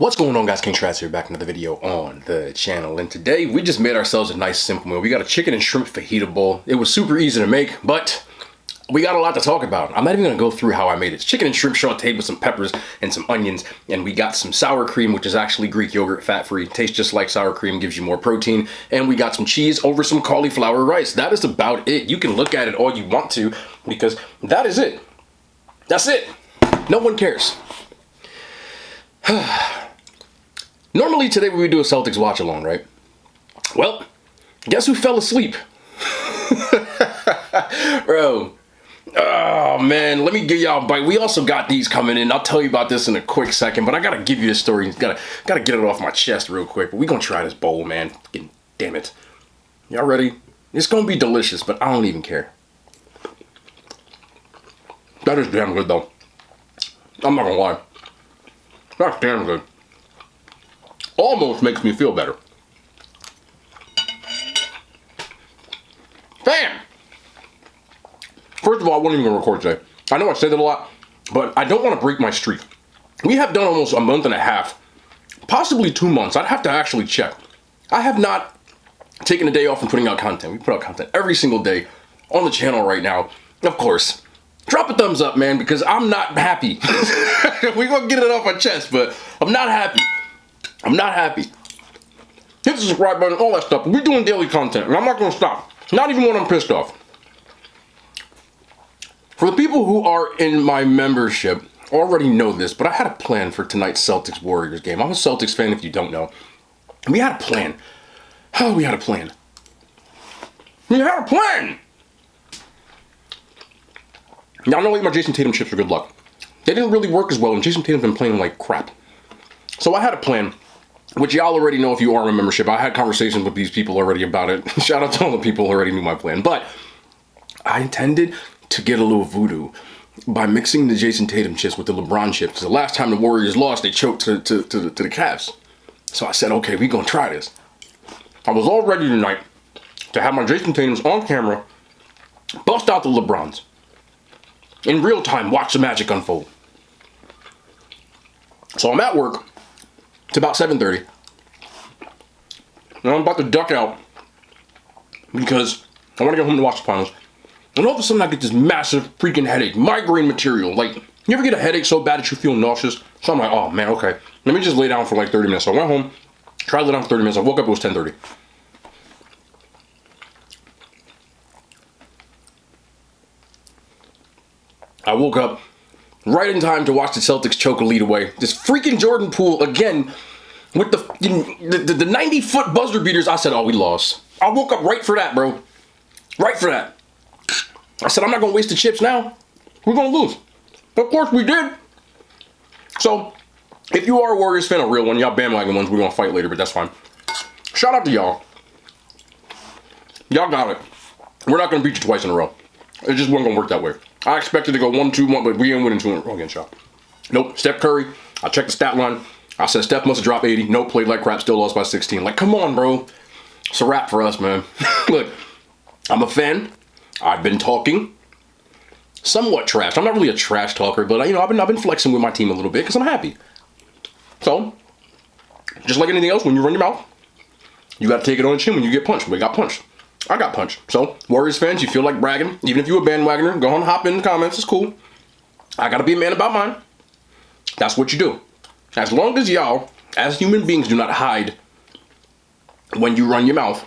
What's going on, guys? King Strats here, back another video on the channel, and today we just made ourselves a nice simple meal. We got a chicken and shrimp fajita bowl. It was super easy to make, but we got a lot to talk about. I'm not even gonna go through how I made it. It's chicken and shrimp sauteed with some peppers and some onions, and we got some sour cream, which is actually Greek yogurt, fat-free. Tastes just like sour cream, gives you more protein, and we got some cheese over some cauliflower rice. That is about it. You can look at it all you want to, because that is it. That's it. No one cares. Normally today we would do a Celtics watch along, right? Well, guess who fell asleep? Bro. Oh man, let me give y'all a bite. We also got these coming in. I'll tell you about this in a quick second, but I gotta give you this story. Gotta get it off my chest real quick. But we gonna try this bowl, man. Damn it. Y'all ready? It's gonna be delicious, but I don't even care. That is damn good though. I'm not gonna lie. That's damn good. Almost makes me feel better. Bam! First of all, I wasn't even gonna record today. I know I say that a lot, but I don't want to break my streak. We have done almost a month and a half, possibly 2 months. I'd have to actually check. I have not taken a day off from putting out content. We put out content every single day on the channel right now. Of course, drop a thumbs up, man, because I'm not happy. We're gonna get it off my chest, but I'm not happy. I'm not happy. Hit the subscribe button, all that stuff. We're doing daily content, and I'm not gonna stop. Not even when I'm pissed off. For the people who are in my membership, already know this, but I had a plan for tonight's Celtics-Warriors game. I'm a Celtics fan, if you don't know. And we had a plan. Oh, we had a plan. We had a plan! Now, I know my Jason Tatum chips are good luck. They didn't really work as well, and Jason Tatum's been playing like crap. So I had a plan, which y'all already know if you are in a membership. I had conversations with these people already about it. Shout out to all the people who already knew my plan. But I intended to get a little voodoo by mixing the Jason Tatum chips with the LeBron chips. The last time the Warriors lost, they choked to the Cavs. So I said, okay, we gonna try this. I was all ready tonight to have my Jason Tatums on camera, bust out the LeBrons. In real time, watch the magic unfold. So I'm at work. It's about 7:30. And I'm about to duck out because I want to get home to watch the finals. And all of a sudden I get this massive freaking headache. Migraine material. Like, you ever get a headache so bad that you feel nauseous? So I'm like, oh man, okay. Let me just lay down for like 30 minutes. So I went home, tried to lay down for 30 minutes. I woke up, it was 10:30. I woke up right in time to watch the Celtics choke a lead away. This freaking Jordan Poole, again, with the 90-foot buzzer beaters. I said, oh, we lost. I woke up right for that, bro. Right for that. I said, I'm not going to waste the chips now. We're going to lose. Of course we did. So, if you are a Warriors fan, a real one, y'all bandwagon ones, we're going to fight later, but that's fine. Shout out to y'all. Y'all got it. We're not going to beat you twice in a row. It just wasn't going to work that way. I expected to go 1-2-1, but we ain't winning 2 in a row again, shot. Nope. Steph Curry. I checked the stat line. I said Steph must have dropped 80. Nope. Played like crap. Still lost by 16. Like, come on, bro. It's a wrap for us, man. Look, I'm a fan. I've been talking somewhat trash. I'm not really a trash talker, but you know, I've been flexing with my team a little bit because I'm happy. So, just like anything else, when you run your mouth, you got to take it on the chin when you get punched. We got punched. I got punched. So, Warriors fans, you feel like bragging. Even if you're a bandwagoner, go on, hop in the comments. It's cool. I got to be a man about mine. That's what you do. As long as y'all, as human beings, do not hide when you run your mouth,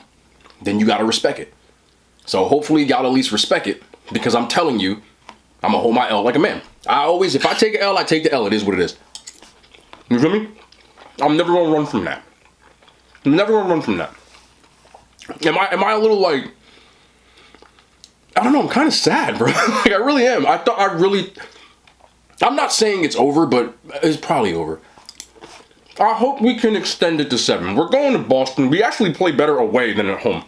then you got to respect it. So, hopefully, y'all at least respect it, because I'm telling you, I'm going to hold my L like a man. If I take an L, I take the L. It is what it is. You feel me? I'm never going to run from that. I'm never going to run from that. Am I a little like, I don't know, I'm kind of sad, bro. Like, I really am. I'm not saying it's over, but it's probably over. I hope we can extend it to 7. We're going to Boston. We actually play better away than at home.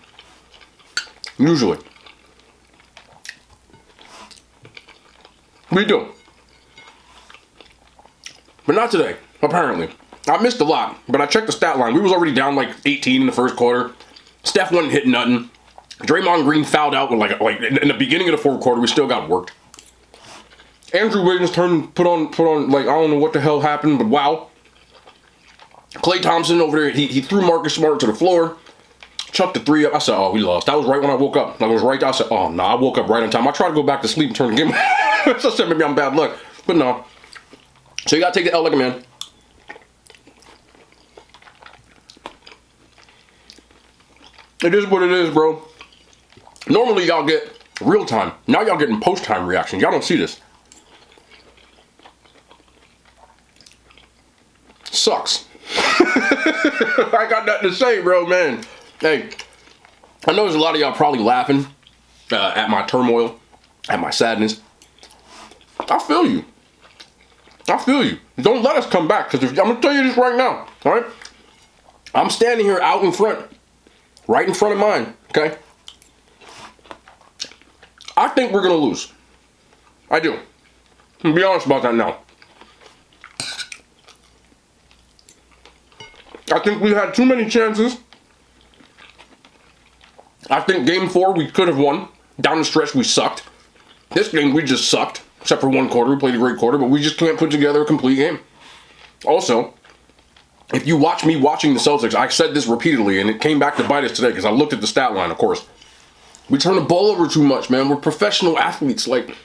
Usually. We do. But not today, apparently. I missed a lot, but I checked the stat line. We was already down like 18 in the first quarter. Steph wasn't hitting nothing. Draymond Green fouled out with like in the beginning of the fourth quarter. We still got worked. Andrew Wiggins put on like, I don't know what the hell happened, but wow. Klay Thompson over there, he threw Marcus Smart to the floor, chucked the three up. I said, oh, we lost. That was right when I woke up. That was right. I said, oh, no, I woke up right on time. I tried to go back to sleep and turn the game. So I said, maybe I'm bad luck. But no. So you got to take the L like a man. It is what it is, bro. Normally, y'all get real time. Now y'all getting post-time reactions. Y'all don't see this. Sucks. I got nothing to say, bro, man. Hey, I know there's a lot of y'all probably laughing at my turmoil, at my sadness. I feel you. I feel you. Don't let us come back, because I'm going to tell you this right now, all right? I'm standing here out in front, right in front of mine, okay? I think we're going to lose. I do. I'm be honest about that now. I think we had too many chances. I think game 4 we could have won. Down the stretch we sucked. This game we just sucked. Except for one quarter. We played a great quarter, but we just can't put together a complete game. Also, if you watch me watching the Celtics, I said this repeatedly, and it came back to bite us today because I looked at the stat line, of course. We turn the ball over too much, man. We're professional athletes. Like,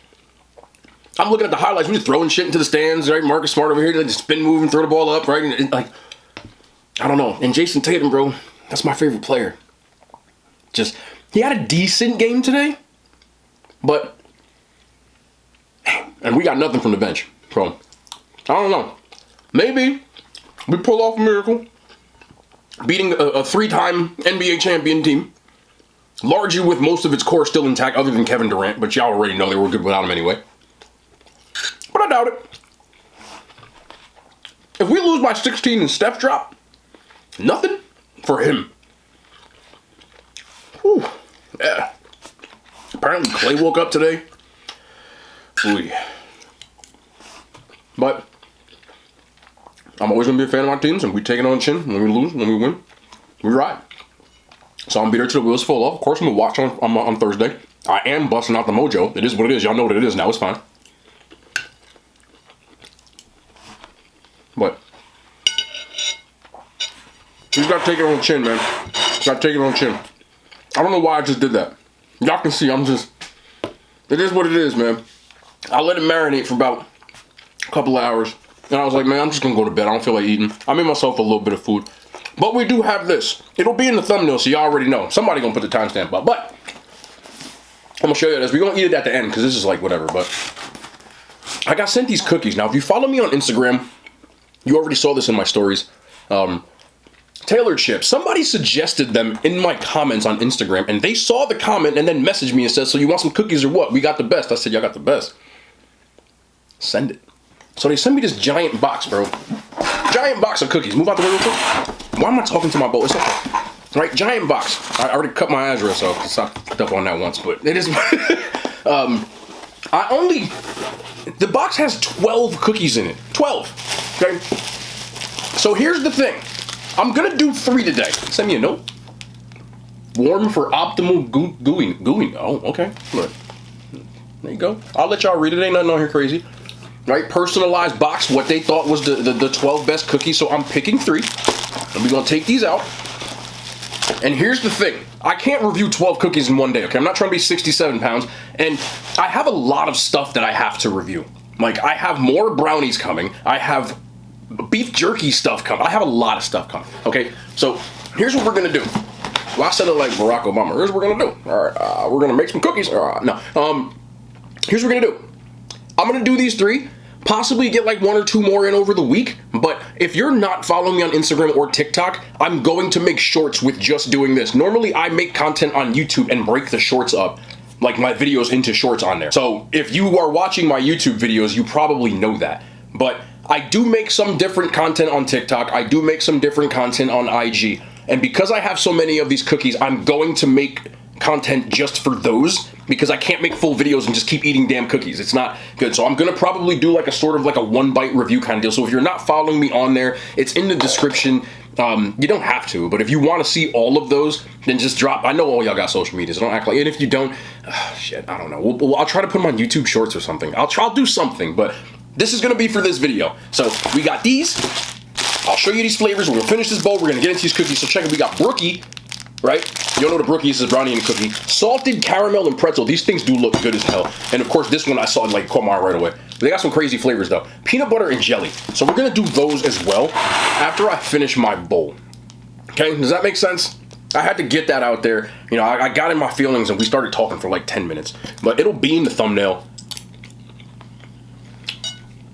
I'm looking at the highlights. We're just throwing shit into the stands, right? Marcus Smart over here, like, just spin move and throw the ball up, right? And like, I don't know. And Jason Tatum, bro, that's my favorite player. Just, he had a decent game today, but, and we got nothing from the bench. So, I don't know. Maybe we pull off a miracle, beating a 3-time NBA champion team, largely with most of its core still intact, other than Kevin Durant, but y'all already know they were good without him anyway. But I doubt it. If we lose by 16 and Steph drop, nothing for him. Whew. Yeah. Apparently Klay woke up today. Ooh. But I'm always going to be a fan of my teams, and we take it on the chin. When we lose, when we win, we ride. So I'm be there till the wheels fall off. Of course, I'm going to watch on Thursday. I am busting out the mojo. It is what it is. Y'all know what it is now. It's fine. But you got to take it on the chin, man. Got to take it on the chin. I don't know why I just did that. Y'all can see I'm just... It is what it is, man. I let it marinate for about a couple of hours. And I was like, man, I'm just going to go to bed. I don't feel like eating. I made myself a little bit of food. But we do have this. It'll be in the thumbnail, so y'all already know. Somebody going to put the timestamp up. But I'm going to show you this. We're going to eat it at the end because this is like whatever. But I got sent these cookies. Now, if you follow me on Instagram, you already saw this in my stories. TaylorChip. Somebody suggested them in my comments on Instagram, and they saw the comment and then messaged me and said, so you want some cookies or what? We got the best. I said, y'all got the best. Send it. So they sent me this giant box, bro. Giant box of cookies. Move out the way real quick. Why am I talking to my bowl? It's okay. Right, giant box. I already cut my address off because I fucked up on that once, but it is... The box has 12 cookies in it. 12. Okay? So here's the thing. I'm going to do 3 today. Send me a note. Warm for optimal gooing. Oh, okay. Look. There you go. I'll let y'all read it. Ain't nothing on here crazy. Right? Personalized box. What they thought was the 12 best cookies. So I'm picking 3. And we're going to take these out. And here's the thing. I can't review 12 cookies in one day, okay? I'm not trying to be 67 pounds. And I have a lot of stuff that I have to review. Like, I have more brownies coming. I have beef jerky stuff coming. I have a lot of stuff coming, okay? So, here's what we're going to do. Well, I said it like Barack Obama. Here's what we're going to do. All right, we're going to make some cookies. Here's what we're going to do. I'm going to do these 3. Possibly get like 1 or 2 more in over the week, but if you're not following me on Instagram or TikTok, I'm going to make shorts with just doing this. Normally, I make content on YouTube and break the shorts up, like my videos into shorts on there. So if you are watching my YouTube videos, you probably know that. But I do make some different content on TikTok. I do make some different content on IG. And because I have so many of these cookies, I'm going to make content just for those, because I can't make full videos and just keep eating damn cookies. It's not good. So I'm gonna probably do like a sort of like a 1 bite review kind of deal. So if you're not following me on there, it's in the description. You don't have to, but if you want to see all of those, then just drop. I know all y'all got social media, so don't act like. And if you don't, shit, I don't know. I'll try to put them on YouTube Shorts or something. I'll do something, but this is gonna be for this video. So we got these. I'll show you these flavors. We're gonna finish this bowl. We're gonna get into these cookies. So check it. We got Brookie, right? You don't know what a Brookie is? It's a brownie and a cookie. Salted caramel and pretzel. These things do look good as hell. And of course, this one I saw like caught my eye right away. They got some crazy flavors though. Peanut butter and jelly. So we're gonna do those as well after I finish my bowl. Okay, does that make sense? I had to get that out there. You know, I got in my feelings and we started talking for like 10 minutes. But it'll be in the thumbnail.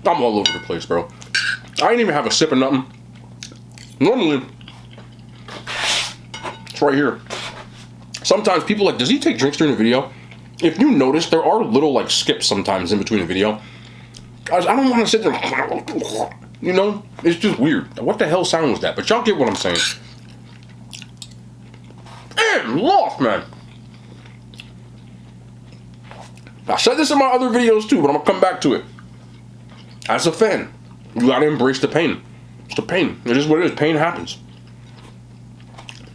I'm all over the place, bro. I didn't even have a sip of nothing. Normally, it's right here. Sometimes people are like, does he take drinks during the video? If you notice, there are little like skips sometimes in between the video. I don't want to sit there, you know? It's just weird. What the hell sound was that? But y'all get what I'm saying. Damn, lost, man. I said this in my other videos too, but I'm gonna come back to it. As a fan, you gotta embrace the pain. It's the pain. It is what it is. Pain happens.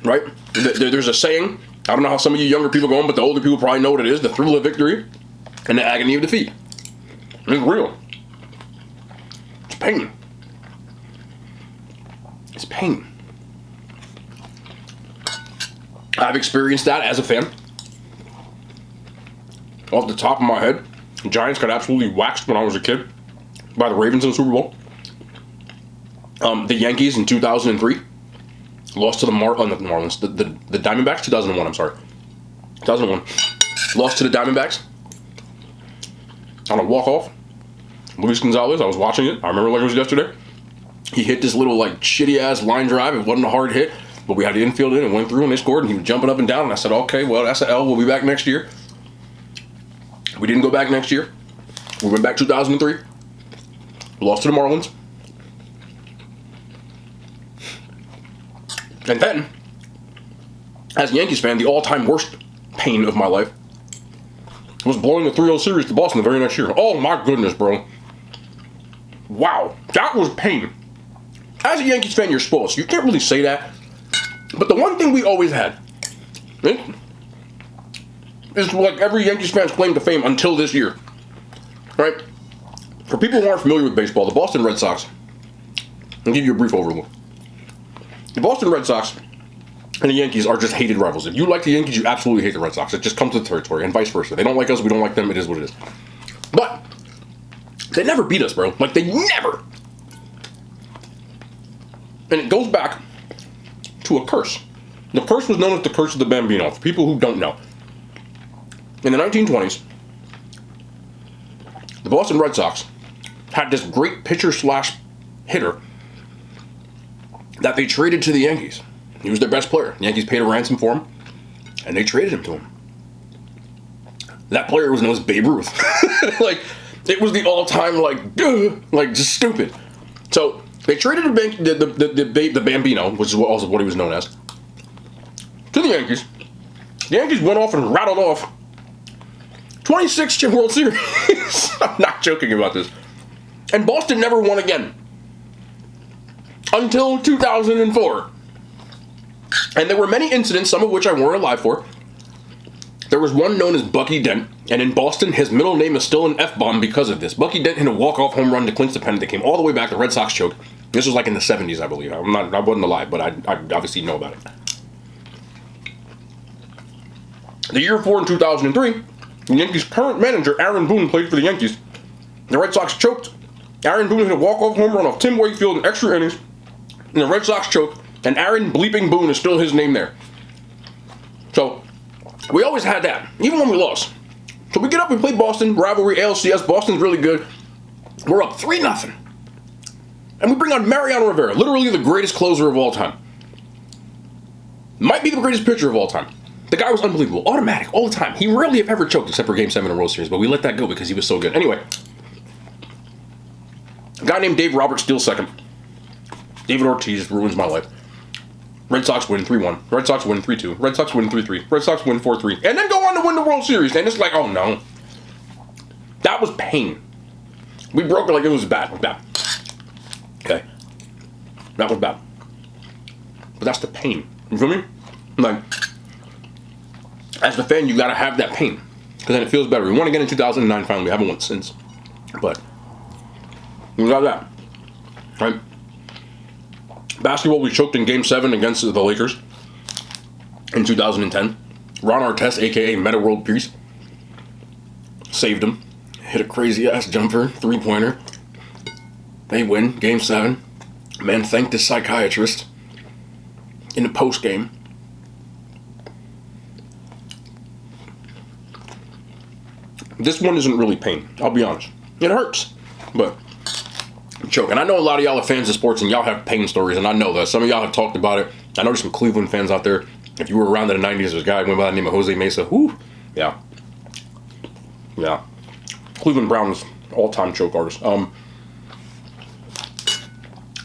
Right? There's a saying. I don't know how some of you younger people go on, but the older people probably know what it is. The thrill of victory and the agony of defeat. It's real. It's pain. It's pain. I've experienced that as a fan. Off the top of my head, the Giants got absolutely waxed when I was a kid by the Ravens in the Super Bowl. The Yankees in 2003 lost to the Marlins, the Diamondbacks, 2001, I'm sorry. 2001. Lost to the Diamondbacks on a walk-off. Luis Gonzalez, I was watching it. I remember like it was yesterday. He hit this little like shitty-ass line drive. It wasn't a hard hit, but we had the infield in and went through and they scored and he was jumping up and down and I said, okay, well, that's an L. We'll be back next year. We didn't go back next year. We went back 2003. Lost to the Marlins. And then, as a Yankees fan, the all-time worst pain of my life was blowing the 3-0 series to Boston the very next year. Oh my goodness, bro. Wow, that was pain. As a Yankees fan, you're spoiled. You can't really say that. But the one thing we always had is like every Yankees fan's claim to fame until this year. Right? For people who aren't familiar with baseball, the Boston Red Sox, I'll give you a brief overview. The Boston Red Sox and the Yankees are just hated rivals. If you like the Yankees, you absolutely hate the Red Sox. It just comes with the territory, and vice versa. They don't like us, we don't like them, it is what it is. But they never beat us, bro. Like, they never. And it goes back to a curse. The curse was known as the curse of the Bambino, for people who don't know. In the 1920s, the Boston Red Sox had this great pitcher/hitter that they traded to the Yankees. He was their best player. The Yankees paid a ransom for him, and they traded him to him. That player was known as Babe Ruth. Like, it was the all-time, like just stupid. So, they traded the Bambino, which is also what he was known as, to the Yankees. The Yankees went off and rattled off 26 World Series. I'm not joking about this. And Boston never won again. Until 2004. And there were many incidents, some of which I weren't alive for. There was one known as Bucky Dent, and in Boston, his middle name is still an F-bomb because of this. Bucky Dent hit a walk-off home run to clinch the pennant that came all the way back. The Red Sox choked. This was like in the 70s, I believe. I wasn't alive, but I obviously know about it. The year before, in 2003, the Yankees' current manager, Aaron Boone, played for the Yankees. The Red Sox choked. Aaron Boone hit a walk-off home run off Tim Wakefield in extra innings. And the Red Sox choked, and Aaron bleeping Boone is still his name there. So, we always had that, even when we lost. So we get up, we play Boston, rivalry, ALCS, Boston's really good. We're up 3-0. And we bring on Mariano Rivera, literally the greatest closer of all time. Might be the greatest pitcher of all time. The guy was unbelievable, automatic, all the time. He rarely have ever choked except for Game 7 of the World Series, but we let that go because he was so good. Anyway, a guy named Dave Roberts steals second. David Ortiz ruins my life. Red Sox win 3-1. Red Sox win 3-2. Red Sox win 3-3. Red Sox win 4-3. And then go on to win the World Series. And it's like, oh no. That was pain. We broke it like it was bad. It was bad. Okay. That was bad. But that's the pain. You feel me? Like, as the fan, you gotta have that pain. Because then it feels better. We won again in 2009 finally. We haven't won since. But, we got that. Right? Basketball, we choked in Game 7 against the Lakers in 2010. Ron Artest, a.k.a. Meta World Peace, saved him. Hit a crazy-ass jumper, three-pointer. They win Game 7. Man thanked his psychiatrist in the post-game. This one isn't really pain, I'll be honest. It hurts, but I'm choking. I know a lot of y'all are fans of sports and y'all have pain stories, and I know that. Some of y'all have talked about it. I know there's some Cleveland fans out there. If you were around in the 90s, there's a guy went by the name of Jose Mesa. Whew. Yeah. Yeah. Cleveland Browns, all-time choke artist.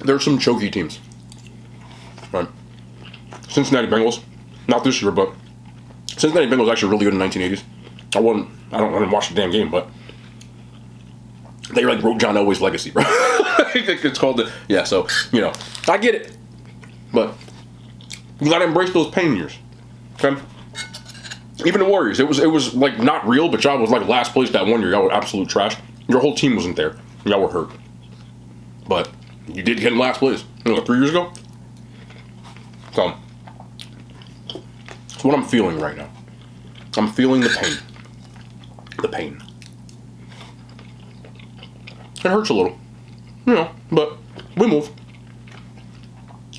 There's some choky teams. Right. Cincinnati Bengals. Not this year, but Cincinnati Bengals was actually really good in the 1980s. I didn't watch the damn game, but they like wrote John Elway's legacy, bro. It's called the, yeah, so, you know, I get it. But you gotta embrace those pain years. Okay? Even the Warriors, it was like not real, but y'all was like last place that one year. Y'all were absolute trash. Your whole team wasn't there. Y'all were hurt. But you did get in last place. You know, 3 years ago? So, it's what I'm feeling right now. I'm feeling the pain. The pain. It hurts a little. You know, but we move.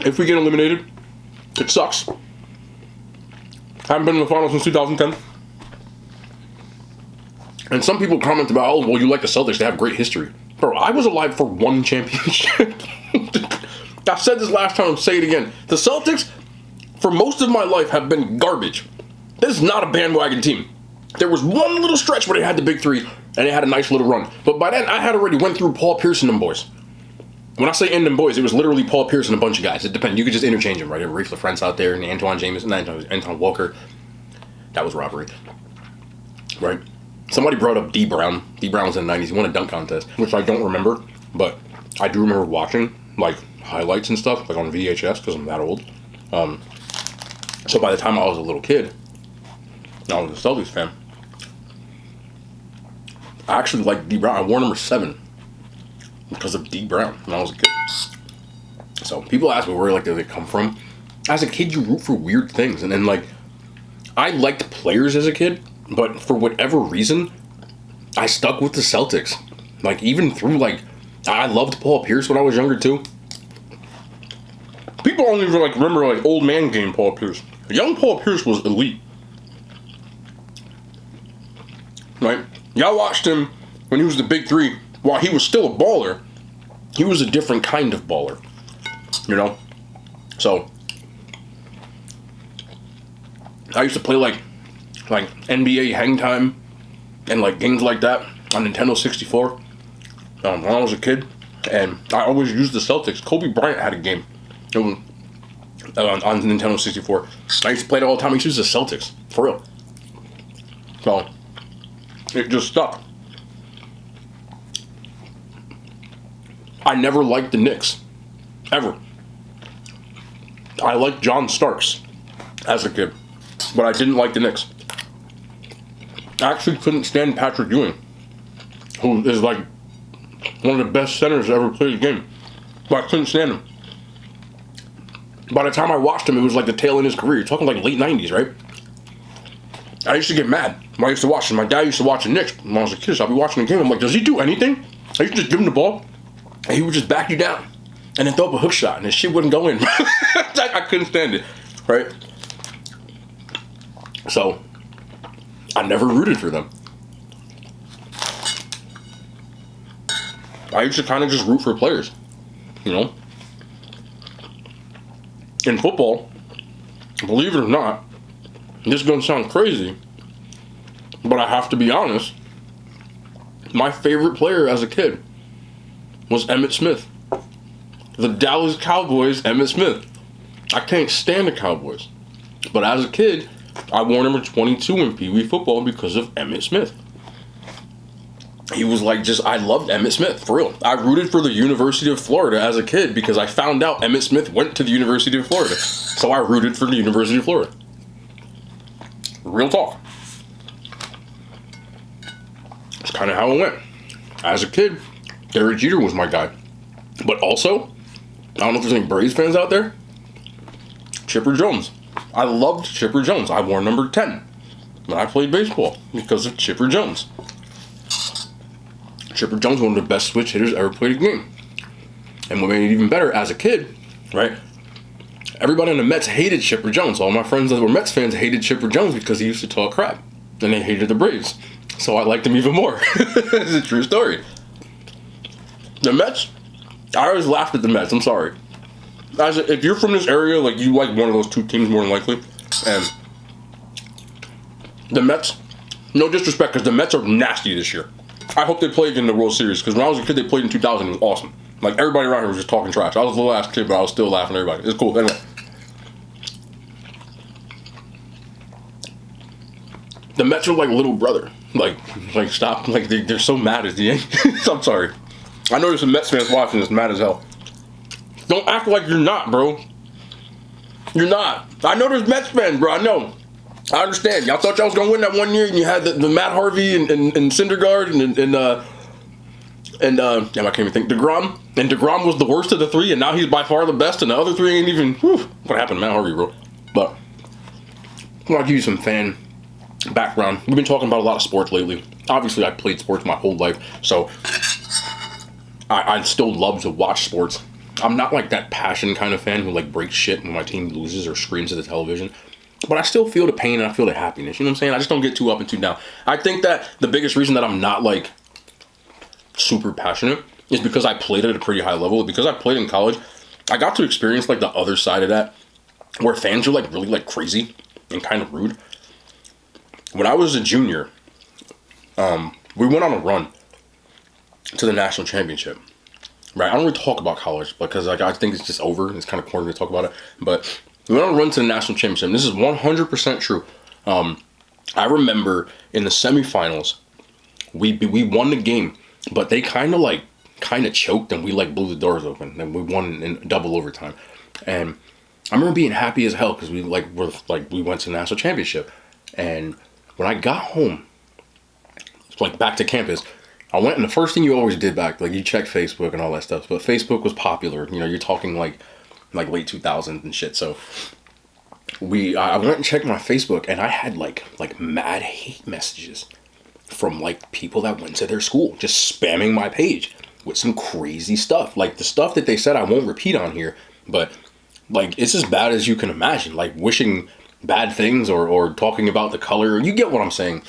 If we get eliminated, it sucks. Haven't been in the finals since 2010. And some people comment about, oh, well, you like the Celtics, they have great history. Bro, I was alive for one championship. I said this last time, I'll say it again. The Celtics, for most of my life, have been garbage. This is not a bandwagon team. There was one little stretch where they had the big three, and they had a nice little run. But by then, I had already went through Paul Pierce and them boys. When I say in them boys, it was literally Paul Pierce and a bunch of guys. It depends. You could just interchange them, right? Rafe LaFrentz out there, and Antoine Jameson, Anton Walker. That was robbery. Right? Somebody brought up D. Brown. D. Brown was in the 90s. He won a dunk contest, which I don't remember. But I do remember watching, like, highlights and stuff, like on VHS, because I'm that old. So by the time I was a little kid, I was a Celtics fan. I actually liked D. Brown. I wore number 7 because of D. Brown when I was a kid. So people ask me where like did they come from. As a kid, you root for weird things, and then like I liked players as a kid, but for whatever reason, I stuck with the Celtics. Like even through like I loved Paul Pierce when I was younger too. People only even like remember like old man game Paul Pierce. Young Paul Pierce was elite. Right? Y'all watched him when he was the big three. While he was still a baller, he was a different kind of baller. You know? So, I used to play like NBA Hang Time and like games like that on Nintendo 64 when I was a kid. And I always used the Celtics. Kobe Bryant had a game on Nintendo 64. I used to play it all the time. I used to use the Celtics. For real. So, it just stuck. I never liked the Knicks. Ever. I liked John Starks as a kid. But I didn't like the Knicks. I actually couldn't stand Patrick Ewing, who is like one of the best centers to ever play the game. But I couldn't stand him. By the time I watched him, it was like the tail end of his career. You're talking like late 90s, right? I used to get mad when I used to watch him. My dad used to watch the Knicks when I was a kid, so I'd be watching the game. I'm like, does he do anything? I used to just give him the ball, and he would just back you down, and then throw up a hook shot, and his shit wouldn't go in. I couldn't stand it, right? So, I never rooted for them. I used to kind of just root for players, you know? In football, believe it or not, this is going to sound crazy, but I have to be honest, my favorite player as a kid was Emmitt Smith. The Dallas Cowboys, Emmitt Smith. I can't stand the Cowboys. But as a kid, I wore number 22 in Pee Wee football because of Emmitt Smith. He was like I loved Emmitt Smith, for real. I rooted for the University of Florida as a kid because I found out Emmitt Smith went to the University of Florida. So I rooted for the University of Florida. Real talk. That's kind of how it went. As a kid, Derek Jeter was my guy. But also, I don't know if there's any Braves fans out there. Chipper Jones. I loved Chipper Jones. I wore number 10 when I played baseball because of Chipper Jones. Chipper Jones, one of the best switch hitters ever played a game. And what made it even better, as a kid, right? Everybody in the Mets hated Chipper Jones. All my friends that were Mets fans hated Chipper Jones because he used to talk crap. And they hated the Braves. So I liked him even more. It's a true story. The Mets, I always laughed at the Mets. I'm sorry. If you're from this area, like, you like one of those two teams more than likely. And the Mets, no disrespect, because the Mets are nasty this year. I hope they played in the World Series, because when I was a kid, they played in 2000. It was awesome. Like, everybody around here was just talking trash. I was a little ass kid, but I was still laughing at everybody. It's cool. Anyway. The Mets are like little brother. Like stop. Like, they're so mad at the Yankees. I'm sorry. I know there's some Mets fans watching this, mad as hell. Don't act like you're not, bro. You're not. I know there's Mets fans, bro. I know. I understand. Y'all thought y'all was gonna win that one year, and you had the Matt Harvey and Syndergaard and I can't even think, DeGrom. And DeGrom was the worst of the three, and now he's by far the best, and the other three ain't even. What happened to Matt Harvey, bro? But I'll give you some fan background. We've been talking about a lot of sports lately. Obviously, I played sports my whole life, so I still love to watch sports. I'm not like that passion kind of fan who like breaks shit when my team loses or screams at the television. But I still feel the pain and I feel the happiness. You know what I'm saying? I just don't get too up and too down. I think that the biggest reason that I'm not like super passionate is because I played at a pretty high level. Because I played in college, I got to experience like the other side of that, where fans are like really like crazy and kind of rude. When I was a junior, we went on a run to the national championship. Right, I don't really talk about college because like I think it's just over. It's kind of corny to talk about it. But we went on a run to the national championship. And this is 100% true. I remember in the semifinals, we won the game, but they kind of choked and we like blew the doors open and we won in double overtime. And I remember being happy as hell because we we went to the national championship. And when I got home, like back to campus, I went, and the first thing you always did back, like you checked Facebook and all that stuff, but Facebook was popular. You know, you're talking like late 2000s and shit. So I went and checked my Facebook, and I had like mad hate messages from like people that went to their school, just spamming my page with some crazy stuff. Like the stuff that they said I won't repeat on here, but like it's as bad as you can imagine, like wishing bad things or talking about the color. You get what I'm saying?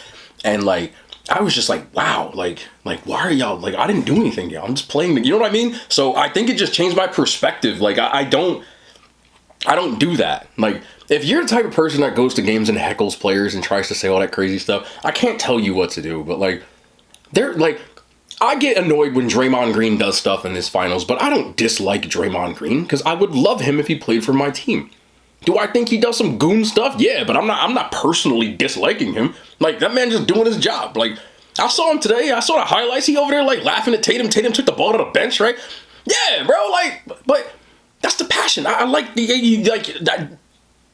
And like, I was just like, wow, like why are y'all, like, I didn't do anything, y'all. I'm just playing, you know what I mean? So I think it just changed my perspective. Like, I don't do that. Like, if you're the type of person that goes to games and heckles players and tries to say all that crazy stuff, I can't tell you what to do. But like, I get annoyed when Draymond Green does stuff in this finals, but I don't dislike Draymond Green because I would love him if he played for my team. Do I think he does some goon stuff? Yeah, but I'm not personally disliking him. Like, that man just doing his job. Like, I saw him today. I saw the highlights. He over there, like, laughing at Tatum. Tatum took the ball to the bench, right? Yeah, bro, like, but that's the passion. I like that.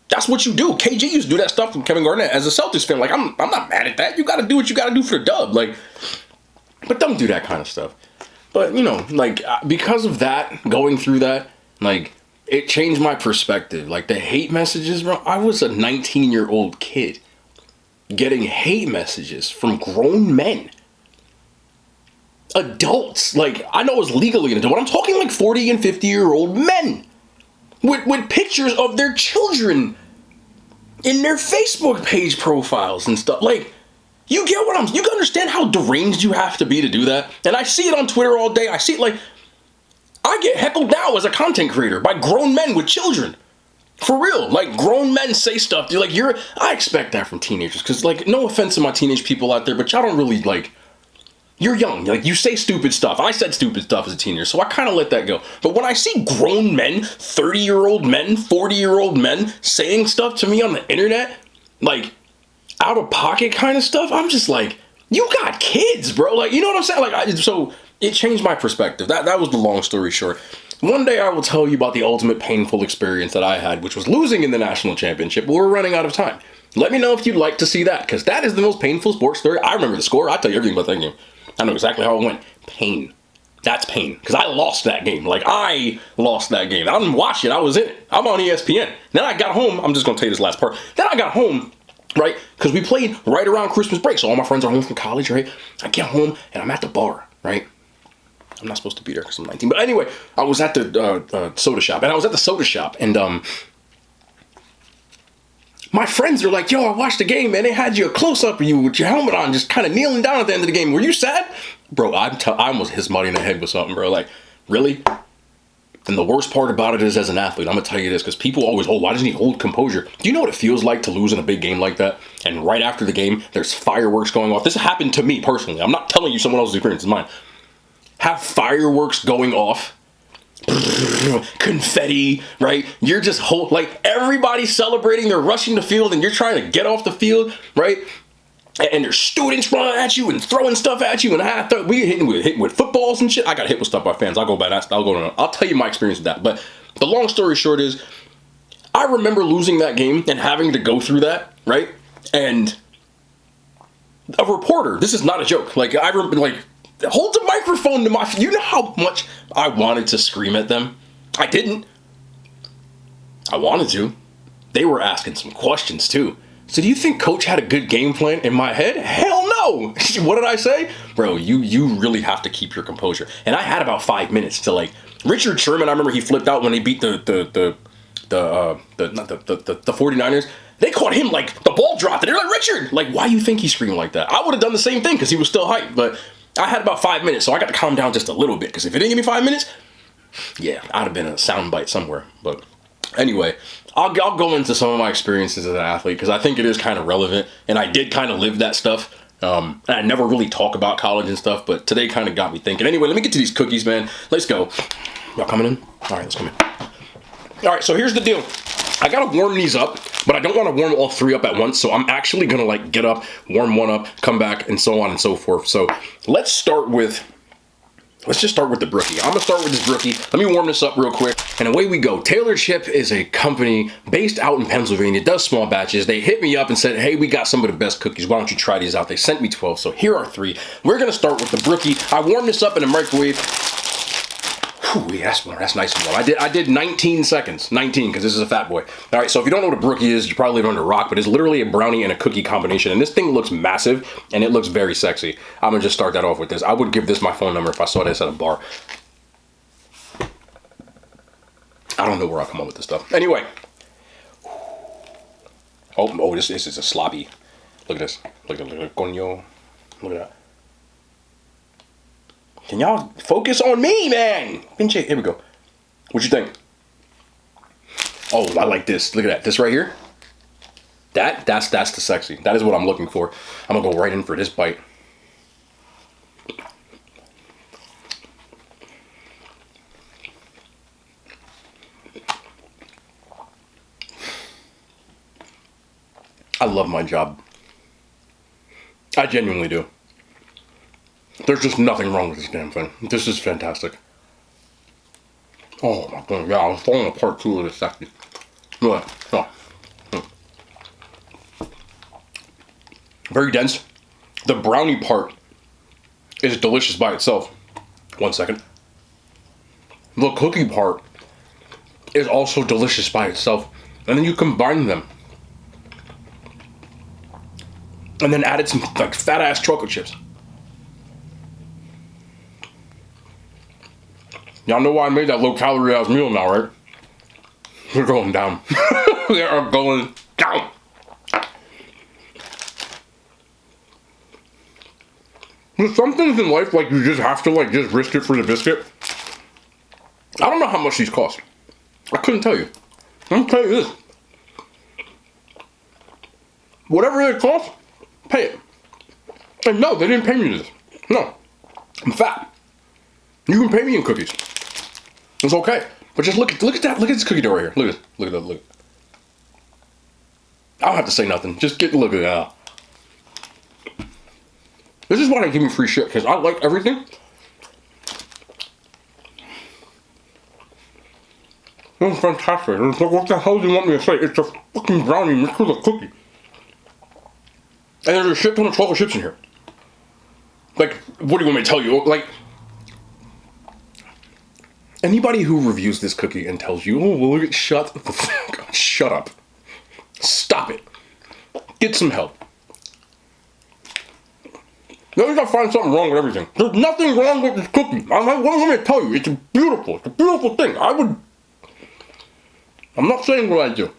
That's what you do. KG used to do that stuff from Kevin Garnett as a Celtics fan. Like, I'm not mad at that. You got to do what you got to do for the dub. Like, but don't do that kind of stuff. But, you know, like, because of that, going through that, like, it changed my perspective. Like, the hate messages, bro. I was a 19-year-old kid getting hate messages from grown men. Adults. Like, I know it was legally an adult, but I'm talking like 40 and 50-year-old men with pictures of their children in their Facebook page profiles and stuff. Like, you get what you can understand how deranged you have to be to do that? And I see it on Twitter all day. I see it, like, I get heckled now as a content creator by grown men with children. For real. Like, grown men say stuff. They're like, I expect that from teenagers. Because, like, no offense to my teenage people out there, but y'all don't really, like, you're young. Like, you say stupid stuff. I said stupid stuff as a teenager, so I kind of let that go. But when I see grown men, 30-year-old men, 40-year-old men saying stuff to me on the internet, like, out of pocket kind of stuff, I'm just like, you got kids, bro. Like, you know what I'm saying? Like, so it changed my perspective. That was the long story short. One day I will tell you about the ultimate painful experience that I had, which was losing in the national championship, but we're running out of time. Let me know if you'd like to see that, because that is the most painful sports story. I remember the score. I'll tell you everything about that game. I know exactly how it went. Pain. That's pain. Because I lost that game. Like, I lost that game. I didn't watch it. I was in it. I'm on ESPN. Then I got home. I'm just going to tell you this last part. Then I got home, right? Because we played right around Christmas break. So all my friends are home from college, right? I get home and I'm at the bar, right? I'm not supposed to be there because I'm 19. But anyway, I was at the soda shop. And I was at the soda shop. And my friends are like, yo, I watched the game, man. They had you a close-up of you with your helmet on, just kind of kneeling down at the end of the game. Were you sad? Bro, I almost hit somebody in the head with something, bro. Like, really? And the worst part about it is, as an athlete, I'm going to tell you this, because people always, why doesn't he hold composure? Do you know what it feels like to lose in a big game like that? And right after the game, there's fireworks going off. This happened to me personally. I'm not telling you someone else's experience, it's mine. Have fireworks going off. Confetti, right? You're just like everybody's celebrating, they're rushing the field and you're trying to get off the field, right? And there's students running at you and throwing stuff at you, and we hitting with footballs and shit. I got hit with stuff by fans. I'll tell you my experience with that. But the long story short is, I remember losing that game and having to go through that, right? And a reporter, this is not a joke. Like, I remember, like, hold the microphone to my... You know how much I wanted to scream at them? I didn't. I wanted to. They were asking some questions, too. So do you think Coach had a good game plan in my head? Hell no! What did I say? Bro, you really have to keep your composure. And I had about 5 minutes to, like... Richard Sherman, I remember he flipped out when he beat the 49ers. They caught him, like, the ball dropped. And they're like, Richard! Like, why do you think he screamed like that? I would have done the same thing because he was still hyped, but... I had about 5 minutes, so I got to calm down just a little bit, because if it didn't give me 5 minutes, yeah, I'd have been a soundbite somewhere. But anyway, I'll go into some of my experiences as an athlete, because I think it is kind of relevant, and I did kind of live that stuff. And I never really talk about college and stuff, but today kind of got me thinking. Anyway, let me get to these cookies, man. Let's go. Y'all coming in? All right, let's come in. All right, so here's the deal. I gotta warm these up, but I don't want to warm all three up at once, so I'm actually gonna, like, get up, warm one up, come back, and so on and so forth. So let's just start with the Brookie. I'm gonna start with this Brookie. Let me warm this up real quick, and away we go. TaylorChip is a company based out in Pennsylvania, does small batches. They hit me up and said, hey, we got some of the best cookies. Why don't you try these out? They sent me 12, so here are 3. We're gonna start with the Brookie. I warmed this up in the microwave. Whew, yeah, that's nice and warm. I did 19 seconds. 19, because this is a fat boy. All right, so if you don't know what a Brookie is, you probably live under a rock, but it's literally a brownie and a cookie combination. And this thing looks massive, and it looks very sexy. I'm going to just start that off with this. I would give this my phone number if I saw this at a bar. I don't know where I'll come up with this stuff. Anyway. Oh, this is a sloppy. Look at this. Look at coño. Look at that. Can y'all focus on me, man? Pinche, here we go. What you think? Oh, I like this. Look at that. This right here. That's the sexy. That is what I'm looking for. I'm gonna go right in for this bite. I love my job. I genuinely do. There's just nothing wrong with this damn thing. This is fantastic. Oh my god, yeah, I was falling apart too in a second. Look at that. Very dense. The brownie part is delicious by itself. 1 second. The cookie part is also delicious by itself. And then you combine them. And then added some, like, fat ass chocolate chips. Y'all know why I made that low calorie ass meal now, right? They're going down. They are going down. There's some things in life, like, you just have to, like, just risk it for the biscuit. I don't know how much these cost. I couldn't tell you. I'm gonna tell you this. Whatever it costs, pay it. And no, they didn't pay me this. No. I'm fat. You can pay me in cookies. It's okay. But just look at that. Look at this cookie dough right here. Look at this. Look at that. Look. I don't have to say nothing. Just get a look at that. This is why they give me free shit, because I like everything. It's fantastic. It's like, what the hell do you want me to say? It's a fucking brownie mixed with a cookie. And there's a shit ton of chocolate chips in here. Like, what do you want me to tell you? Like, Anybody who reviews this cookie and tells you, oh, well, look at, shut the fuck up. Shut up. Stop it. Get some help. Now you gotta find something wrong with everything. There's nothing wrong with this cookie. Let me tell you, it's beautiful. It's a beautiful thing. I'm not saying what I do.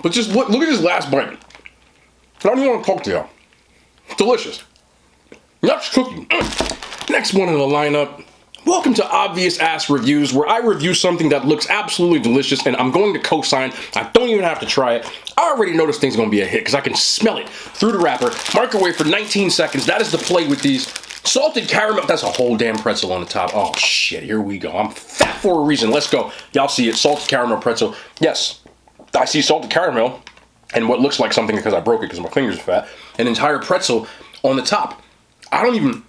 But just look at this last bite. I don't even want to talk to y'all. It's delicious. Next cookie. Next one in the lineup. Welcome to Obvious Ass Reviews, where I review something that looks absolutely delicious and I'm going to co-sign. I don't even have to try it. I already know this thing's going to be a hit because I can smell it through the wrapper. Microwave for 19 seconds. That is the play with these. Salted caramel. That's a whole damn pretzel on the top. Oh, shit. Here we go. I'm fat for a reason. Let's go. Y'all see it. Salted caramel pretzel. Yes, I see salted caramel and what looks like something because I broke it because my fingers are fat. An entire pretzel on the top. I don't even...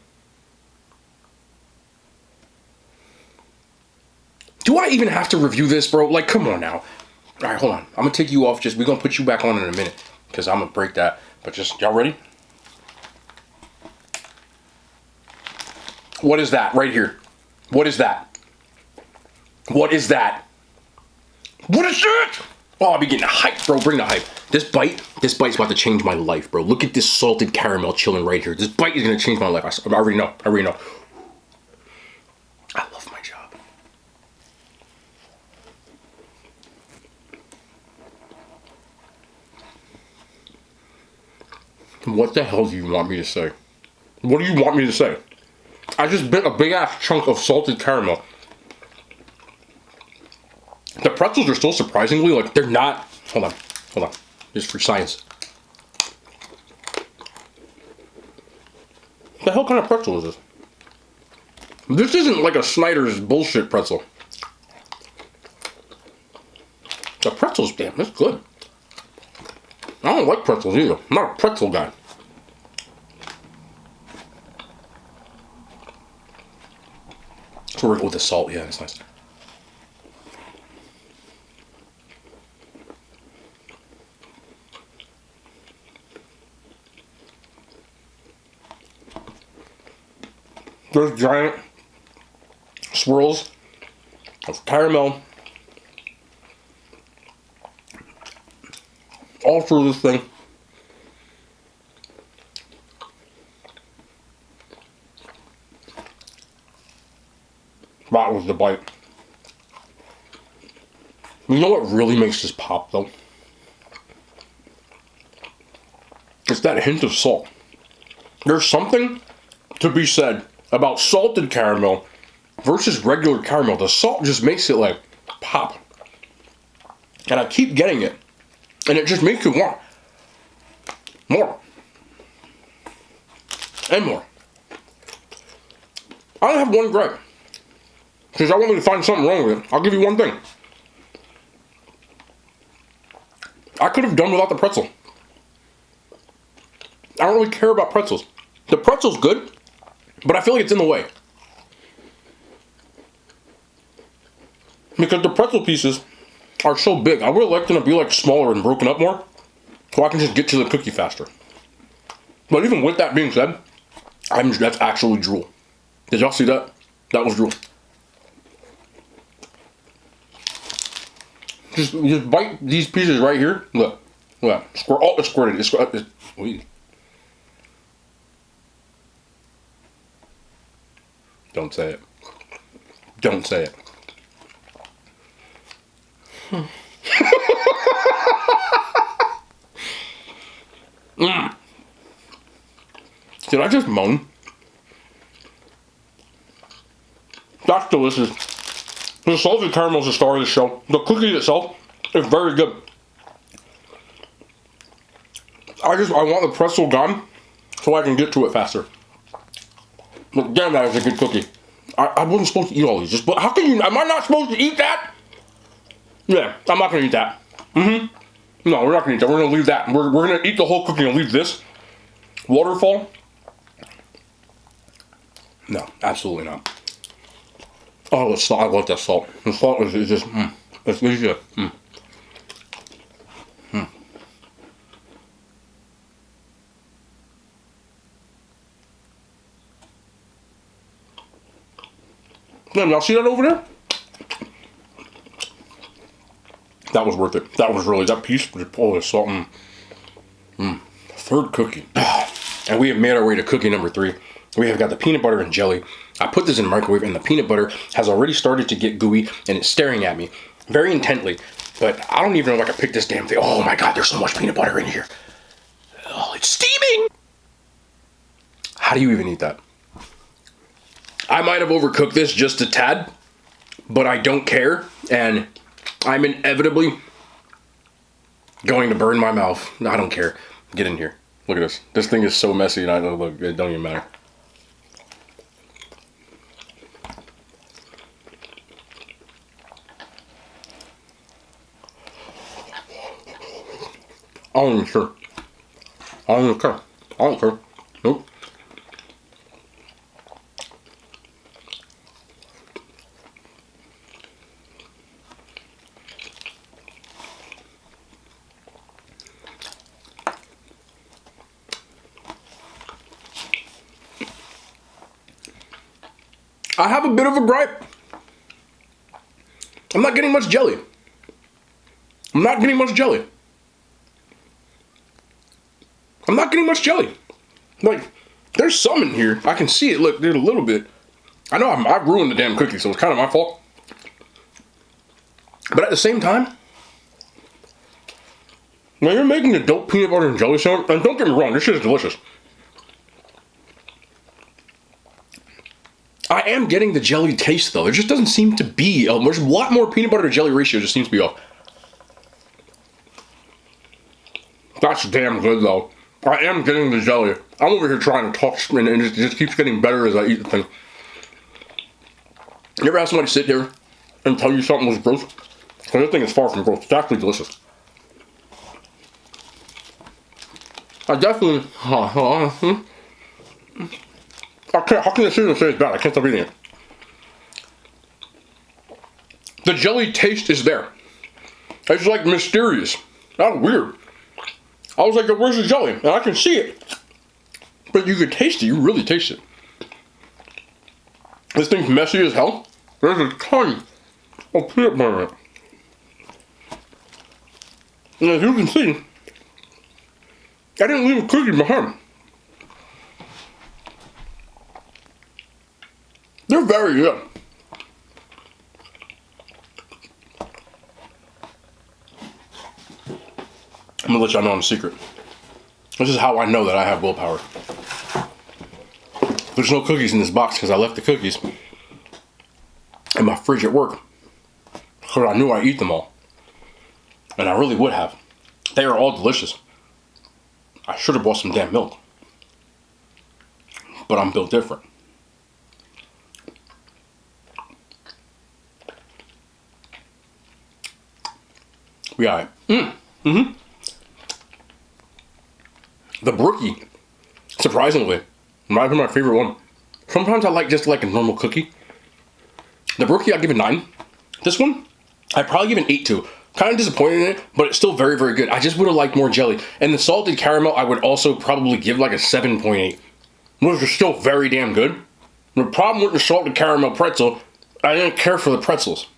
Do I even have to review this, bro? Like, come on now. All right, hold on. I'm going to take you off. We're going to put you back on in a minute because I'm going to break that. But just, y'all ready? What is that right here? What is that? What is that? What is it? Oh, I'll be getting hyped, bro. Bring the hype. This bite's about to change my life, bro. Look at this salted caramel chilling right here. This bite is going to change my life. I already know. I already know. I love my job. What the hell do you want me to say? What do you want me to say? I just bit a big ass chunk of salted caramel. The pretzels are still surprisingly, like, they're not... Hold on. Just for science. What the hell kind of pretzel is this? This isn't like a Snyder's bullshit pretzel. The pretzel's damn, that's good. I don't like pretzels either. I'm not a pretzel guy. So we're with the salt, yeah, that's nice. There's giant swirls of caramel all through this thing. That was the bite. You know what really makes this pop though? It's that hint of salt. There's something to be said about salted caramel versus regular caramel. The salt just makes it like pop. And I keep getting it. And it just makes you want more. And more. I only have one gripe. Because I want me to find something wrong with it. I'll give you one thing. I could have done without the pretzel. I don't really care about pretzels. The pretzel's good, but I feel like it's in the way. Because the pretzel pieces are so big. I would have liked them to be like smaller and broken up more, so I can just get to the cookie faster. But even with that being said, that's actually drool. Did y'all see that? That was drool. Just bite these pieces right here. Look. Squirt. Oh, it's squirted. Wait. Don't say it. Don't say it. Did I just moan? That's delicious. The salted caramel is the star of the show. The cookie itself is very good. I want the pretzel gone so I can get to it faster. But damn, that is a good cookie. I wasn't supposed to eat all these. But how can you? Am I not supposed to eat that? Yeah, I'm not gonna eat that. No, we're not gonna eat that. We're gonna leave that. We're gonna eat the whole cookie and leave this waterfall. No, absolutely not. Oh, the salt. I love that salt. The salt is just, it's good. Damn, y'all see that over there? That was worth it. That was really, that piece was all this salt. Third cookie. And we have made our way to cookie number 3. We have got the peanut butter and jelly. I put this in the microwave and the peanut butter has already started to get gooey and it's staring at me very intently. But I don't even know if I can pick this damn thing. Oh my God, there's so much peanut butter in here. Oh, it's steaming. How do you even eat that? I might have overcooked this just a tad, but I don't care. And I'm inevitably going to burn my mouth. I don't care. Get in here. Look at this. This thing is so messy and I don't look. It don't even matter. I don't even care. I don't even care. I don't care. Nope. I have a bit of a gripe. I'm not getting much jelly. I'm not getting much jelly. I'm not getting much jelly. Like, there's some in here. I can see it. Look, there's a little bit. I know I've ruined the damn cookie, so it's kind of my fault. But at the same time, when you're making a dope peanut butter and jelly sandwich, and don't get me wrong, this shit is delicious. I am getting the jelly taste though. There just doesn't seem to be. There's a lot more peanut butter to jelly ratio. Just seems to be off. That's damn good though. I am getting the jelly. I'm over here trying to talk and it just keeps getting better as I eat the thing. You ever have somebody sit here and tell you something was gross? Because this thing is far from gross. It's actually delicious. I definitely... how can I sit and say it's bad? I can't stop eating it. The jelly taste is there. It's like mysterious. That's weird. I was like, where's the jelly? And I can see it. But you can taste it. You really taste it. This thing's messy as hell. There's a ton of peanut butter in it. And as you can see, I didn't leave a cookie behind. They're very good. I'm gonna let y'all know a secret. This is how I know that I have willpower. There's no cookies in this box because I left the cookies in my fridge at work because I knew I'd eat them all. And I really would have. They are all delicious. I should have bought some damn milk. But I'm built different. We got it. The Brookie, surprisingly, might be my favorite one. Sometimes I like just like a normal cookie. The Brookie, I give it 9. This one, I probably give it an 8 to. Kind of disappointed in it, but it's still very, very good. I just would have liked more jelly. And the salted caramel, I would also probably give like a 7.8. Which is still very damn good. The problem with the salted caramel pretzel, I didn't care for the pretzels.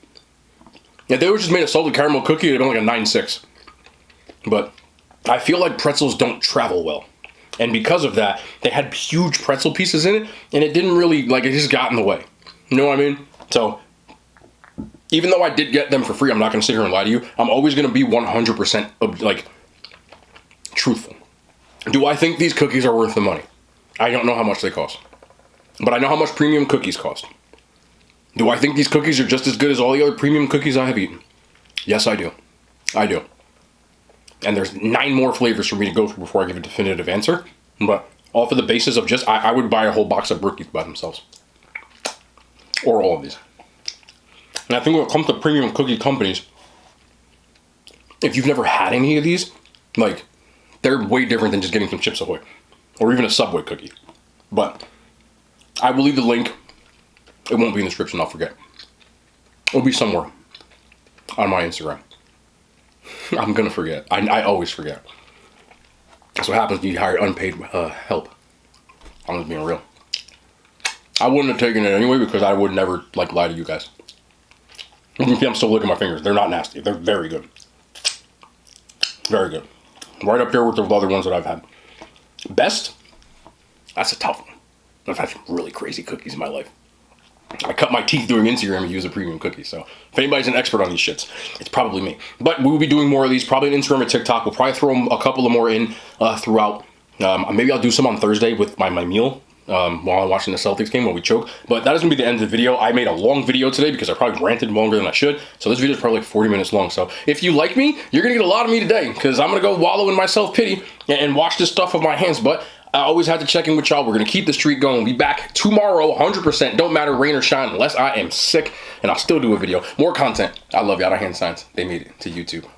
If they were just made a salted caramel cookie, it'd have been like a 9.6. But I feel like pretzels don't travel well. And because of that, they had huge pretzel pieces in it, and it didn't really, like, it just got in the way. You know what I mean? So, even though I did get them for free, I'm not going to sit here and lie to you. I'm always going to be 100% like truthful. Do I think these cookies are worth the money? I don't know how much they cost. But I know how much premium cookies cost. Do I think these cookies are just as good as all the other premium cookies I have eaten? Yes, I do. I do. And there's 9 more flavors for me to go through before I give a definitive answer. But all for the basis of just, I would buy a whole box of Brookies by themselves. Or all of these. And I think when it comes to premium cookie companies, if you've never had any of these, like, they're way different than just getting some Chips Ahoy. Or even a Subway cookie. But I will leave the link. It won't be in the description, I'll forget. It'll be somewhere on my Instagram. I'm gonna forget. I always forget. That's what happens when you hire unpaid help. I'm just being real. I wouldn't have taken it anyway because I would never like lie to you guys. You can see I'm still licking my fingers. They're not nasty. They're very good. Very good. Right up there with the other ones that I've had. Best? That's a tough one. I've had some really crazy cookies in my life. I cut my teeth doing Instagram and use a premium cookie. So if anybody's an expert on these shits, it's probably me. But we will be doing more of these, probably on Instagram and TikTok. We'll probably throw a couple of more in throughout. Maybe I'll do some on Thursday with my meal while I'm watching the Celtics game while we choke. But that is going to be the end of the video. I made a long video today because I probably ranted longer than I should. So this video is probably like 40 minutes long. So if you like me, you're going to get a lot of me today because I'm going to go wallow in my self-pity and wash this stuff with my hands. But I always had to check in with y'all. We're going to keep the streak going. We'll be back tomorrow, 100%. Don't matter, rain or shine, unless I am sick. And I'll still do a video. More content. I love y'all. Hand signs. They made it to YouTube.